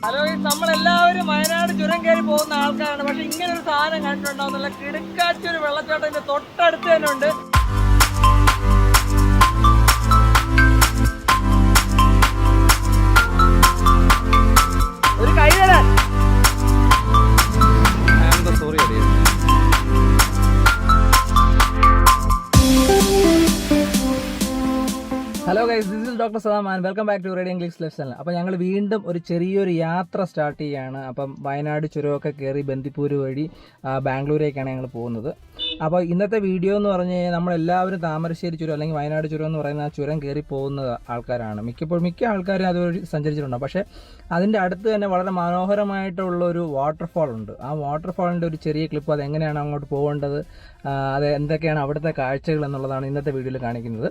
Hello, നമ്മളെല്ലാവരും വയനാട് ചുരം കയറി പോകുന്ന ആൾക്കാരാണ്. പക്ഷെ ഇങ്ങനെ ഒരു സാധനം കണ്ടിട്ടുണ്ടാവുന്നില്ല. കിടുക്കാച്ചൊരു വെള്ളച്ചാട്ടത്തിന്റെ തൊട്ടടുത്ത് തന്നെ ഉണ്ട്. ഒരു കൈ തരാൻ. Sorry. Hello guys, this is doctor Saddam and welcome back to radio English life channel. അപ്പോൾ ഞങ്ങൾ വീണ്ടും ഒരു ചെറിയൊരു യാത്ര സ്റ്റാർട്ട് ചെയ്യുകയാണ്. അപ്പം വയനാട് ചുരമൊക്കെ കയറി ബന്ദിപ്പൂർ വഴി ബാംഗ്ലൂരേക്കാണ് ഞങ്ങൾ പോകുന്നത്. അപ്പോൾ ഇന്നത്തെ വീഡിയോ എന്ന് പറഞ്ഞു കഴിഞ്ഞാൽ നമ്മളെല്ലാവരും താമരശ്ശേരി ചുരം അല്ലെങ്കിൽ വയനാട് ചുരം എന്ന് പറയുന്ന ആ ചുരം കയറി പോകുന്ന ആൾക്കാരാണ്. മിക്ക ആൾക്കാരും അതുവഴി സഞ്ചരിച്ചിട്ടുണ്ട്. പക്ഷേ അതിൻ്റെ അടുത്ത് തന്നെ വളരെ മനോഹരമായിട്ടുള്ളൊരു വാട്ടർഫാൾ ഉണ്ട്. ആ വാട്ടർഫാളിൻ്റെ ഒരു ചെറിയ ക്ലിപ്പ്, അതെങ്ങനെയാണ് അങ്ങോട്ട് പോകേണ്ടത്, അത് എന്തൊക്കെയാണ് അവിടുത്തെ കാഴ്ചകൾ എന്നുള്ളതാണ് ഇന്നത്തെ വീഡിയോയിൽ കാണിക്കുന്നത്.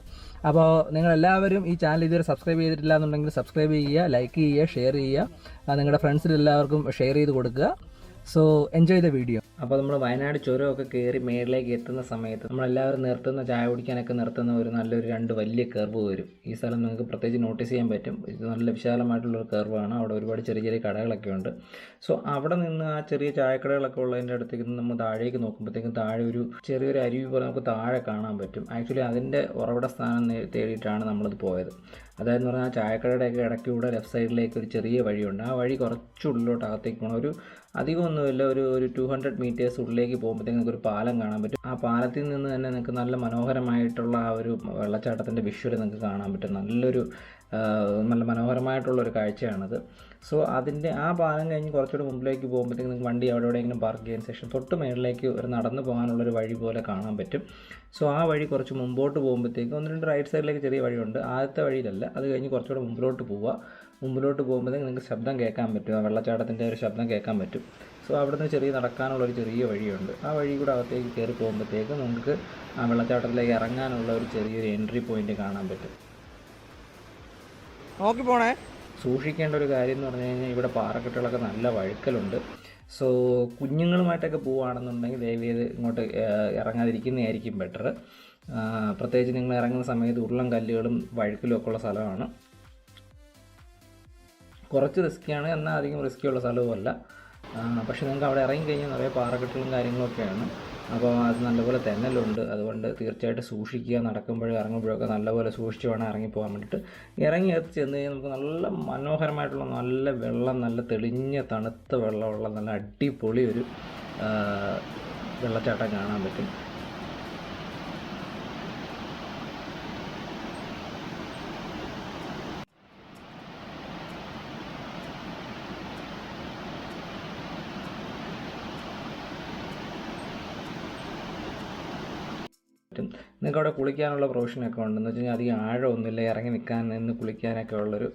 അപ്പോൾ നിങ്ങളെല്ലാവരും ഈ ചാനൽ ഇതുവരെ സബ്സ്ക്രൈബ് ചെയ്തിട്ടില്ല എന്നുണ്ടെങ്കിൽ സബ്സ്ക്രൈബ് ചെയ്യുക, ലൈക്ക് ചെയ്യുക, ഷെയർ ചെയ്യുക, നിങ്ങളുടെ ഫ്രണ്ട്സിലെല്ലാവർക്കും ഷെയർ ചെയ്ത് കൊടുക്കുക. So enjoy the video. അപ്പോൾ നമ്മൾ വയനാട് ചുരമൊക്കെ കയറി മേളിലേക്ക് എത്തുന്ന സമയത്ത് നമ്മളെല്ലാവരും നിർത്തുന്ന ചായ കുടിക്കാനൊക്കെ നിർത്തുന്ന ഒരു നല്ലൊരു 2 വലിയ കർവ് വരും. ഈ സ്ഥലം നിങ്ങൾക്ക് പ്രത്യേകിച്ച് നോട്ടീസ് ചെയ്യാൻ പറ്റും. ഇത് നല്ല വിശാലമായിട്ടുള്ളൊരു കർവാണ്. അവിടെ ഒരുപാട് ചെറിയ ചെറിയ കടകളൊക്കെ ഉണ്ട്. സോ അവിടെ നിന്ന് ആ ചെറിയ ചായക്കടകളൊക്കെ ഉള്ളതിൻ്റെ അടുത്തേക്ക് നമ്മൾ താഴേക്ക് നോക്കുമ്പോഴത്തേക്കും താഴെ ഒരു ചെറിയൊരു അരുവി പോലെ നമുക്ക് താഴെ കാണാൻ പറ്റും. ആക്ച്വലി അതിൻ്റെ ഉറവിട സ്ഥാനം തേടിയിട്ടാണ് നമ്മളിത് പോയത്. അതായത് പറഞ്ഞാൽ ആ ചായക്കടയുടെയൊക്കെ ഇടയ്ക്കൂടെ ലെഫ്റ്റ് സൈഡിലേക്ക് ഒരു ചെറിയ വഴിയുണ്ട്. ആ വഴി കുറച്ചുള്ളിലോട്ട് അകത്തേക്ക് പോകണം. ഒരു അധികമൊന്നുമില്ല, ഒരു 200 മീറ്റേഴ്സ് ഉള്ളിലേക്ക് പോകുമ്പോഴത്തേക്ക് നിങ്ങൾക്ക് ഒരു പാലം കാണാൻ പറ്റും. ആ പാലത്തിൽ നിന്ന് തന്നെ നിങ്ങൾക്ക് നല്ല മനോഹരമായിട്ടുള്ള ആ ഒരു വെള്ളച്ചാട്ടത്തിൻ്റെ വിഷ്വൽ നിങ്ങൾക്ക് കാണാൻ പറ്റും. നല്ല മനോഹരമായിട്ടുള്ളൊരു കാഴ്ചയാണത്. സോ അതിൻ്റെ ആ പാലം കഴിഞ്ഞ് കുറച്ചുകൂടി മുമ്പിലേക്ക് പോകുമ്പോഴത്തേക്ക് നിങ്ങൾക്ക് വണ്ടി അവിടെ എവിടെയെങ്കിലും പാർക്ക് ചെയ്യാൻ ശേഷം തൊട്ട് മേളിലേക്ക് ഒരു നടന്നു പോകാനുള്ളൊരു വഴി പോലെ കാണാൻ പറ്റും. സോ ആ വഴി കുറച്ച് മുമ്പോട്ട് പോകുമ്പോഴത്തേക്ക് 1-2 റൈറ്റ് സൈഡിലേക്ക് ചെറിയ വഴിയുണ്ട്. ആദ്യത്തെ വഴിയിലല്ല, അത് കഴിഞ്ഞ് കുറച്ചുകൂടെ മുമ്പിലോട്ട് പോകുമ്പോഴത്തേക്ക് നിങ്ങൾക്ക് ശബ്ദം കേൾക്കാൻ പറ്റും. ആ വെള്ളച്ചാട്ടത്തിൻ്റെ ഒരു ശബ്ദം കേൾക്കാൻ പറ്റും. സോ അവിടെ നിന്ന് ചെറിയ നടക്കാനുള്ളൊരു ചെറിയ വഴിയുണ്ട്. ആ വഴി കൂടെ അകത്തേക്ക് കയറി പോകുമ്പോഴത്തേക്ക് നിങ്ങൾക്ക് ആ വെള്ളച്ചാട്ടത്തിലേക്ക് ഇറങ്ങാനുള്ള ഒരു ചെറിയൊരു എൻട്രി പോയിന്റ് കാണാൻ പറ്റും. നോക്കി പോണേ. സൂക്ഷിക്കേണ്ട ഒരു കാര്യം എന്ന് പറഞ്ഞു കഴിഞ്ഞാൽ ഇവിടെ പാറക്കെട്ടുകളൊക്കെ നല്ല വഴുക്കലുണ്ട്. സോ കുഞ്ഞുങ്ങളുമായിട്ടൊക്കെ പോവുകയാണെന്നുണ്ടെങ്കിൽ ദയവേത് ഇങ്ങോട്ട് ഇറങ്ങാതിരിക്കുന്നതായിരിക്കും ബെറ്റർ. പ്രത്യേകിച്ച് നിങ്ങൾ ഇറങ്ങുന്ന സമയത്ത് ഉരുളം കല്ലുകളും വഴുക്കലും ഒക്കെ ഉള്ള സ്ഥലമാണ്. കുറച്ച് റിസ്ക്കിയാണ്, എന്നാൽ അധികം റിസ്ക്കിയുള്ള സ്ഥലവുമല്ല. പക്ഷേ നിങ്ങൾക്ക് അവിടെ ഇറങ്ങിക്കഴിഞ്ഞാൽ നിറയെ പാറക്കെട്ടുകളും കാര്യങ്ങളൊക്കെയാണ്. അപ്പോൾ അത് നല്ലപോലെ തെന്നലുണ്ട്. അതുകൊണ്ട് തീർച്ചയായിട്ടും സൂക്ഷിക്കുക. നടക്കുമ്പോഴും ഇറങ്ങുമ്പോഴൊക്കെ നല്ലപോലെ സൂക്ഷിച്ച് വേണം ഇറങ്ങിപ്പോകാൻ വേണ്ടിയിട്ട്. ഇറങ്ങി ചെന്ന് കഴിഞ്ഞാൽ നമുക്ക് നല്ല മനോഹരമായിട്ടുള്ള നല്ല വെള്ളം, നല്ല തെളിഞ്ഞ തണുത്ത വെള്ളമുള്ള നല്ല അടിപൊളി ഒരു വെള്ളച്ചാട്ടം കാണാൻ പറ്റും. നിങ്ങൾക്ക് അവിടെ കുളിക്കാനുള്ള പ്രൊവിഷനൊക്കെ ഉണ്ടെന്ന് വെച്ച് കഴിഞ്ഞാൽ അധികം ആഴമൊന്നുമില്ല. ഇറങ്ങി നിന്ന് കുളിക്കാനൊക്കെ ഉള്ളൊരു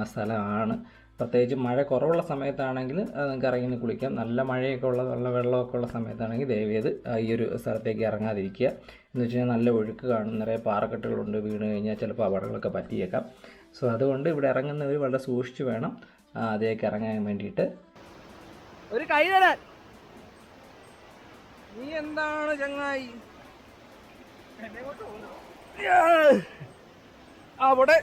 സ്ഥലമാണ്. പ്രത്യേകിച്ച് മഴ കുറവുള്ള സമയത്താണെങ്കിൽ നിങ്ങൾക്ക് ഇറങ്ങി കുളിക്കാം. നല്ല മഴയൊക്കെ ഉള്ള നല്ല വെള്ളമൊക്കെ ഉള്ള സമയത്താണെങ്കിൽ ദയവേത് ഈ ഒരു സ്ഥലത്തേക്ക് ഇറങ്ങാതിരിക്കുക. എന്ന് വെച്ച് കഴിഞ്ഞാൽ നല്ല ഒഴുക്ക് കാണും, നിറയെ പാറക്കെട്ടുകളുണ്ട്. വീണ് കഴിഞ്ഞാൽ ചിലപ്പോൾ അപകടങ്ങളൊക്കെ പറ്റിയേക്കാം. സോ അതുകൊണ്ട് ഇവിടെ ഇറങ്ങുന്നവർ വളരെ സൂക്ഷിച്ച് വേണം അതിലേക്ക് ഇറങ്ങാൻ വേണ്ടിയിട്ട്. ഒരു കൈ തരാൻ. നീ എന്താണ് ചങ്ങായി അവിടെ.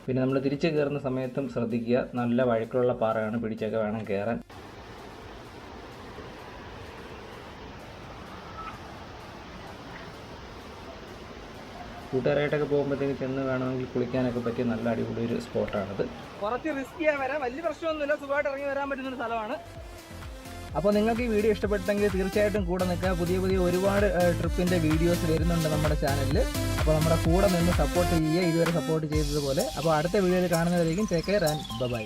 പിന്നെ നമ്മൾ തിരിച്ച് കയറുന്ന സമയത്തും ശ്രദ്ധിക്കുക, നല്ല വഴുക്കുള്ള പാറയാണ്, പിടിച്ചൊക്കെ വേണം കയറാൻ. കൂട്ടുകാരായിട്ടൊക്കെ പോകുമ്പോഴത്തേക്ക് ചെന്ന് വേണമെങ്കിൽ കുളിക്കാനൊക്കെ പറ്റിയ നല്ല അടിപൊളി ഒരു സ്പോട്ടാണിത്. കുറച്ച് റിസ്കിയായി വരാം, വലിയ പ്രശ്നമൊന്നുമില്ല, സുഖമായിട്ട് ഇറങ്ങി വരാൻ പറ്റുന്നൊരു സ്ഥലമാണ്. അപ്പോൾ നിങ്ങൾക്ക് ഈ വീഡിയോ ഇഷ്ടപ്പെട്ടെങ്കിൽ തീർച്ചയായിട്ടും കൂടെ നിൽക്കുക. പുതിയ ഒരുപാട് ട്രിപ്പിൻ്റെ വീഡിയോസ് വരുന്നുണ്ട് നമ്മുടെ ചാനലിൽ. അപ്പോൾ നമ്മുടെ കൂടെ നിന്ന് സപ്പോർട്ട് ചെയ്യുക, ഇതുവരെ സപ്പോർട്ട് ചെയ്തതുപോലെ. അപ്പോൾ അടുത്ത വീഡിയോയിൽ കാണുന്നവരേക്കും ടേക്ക് കെയർ ആൻഡ് ബൈ.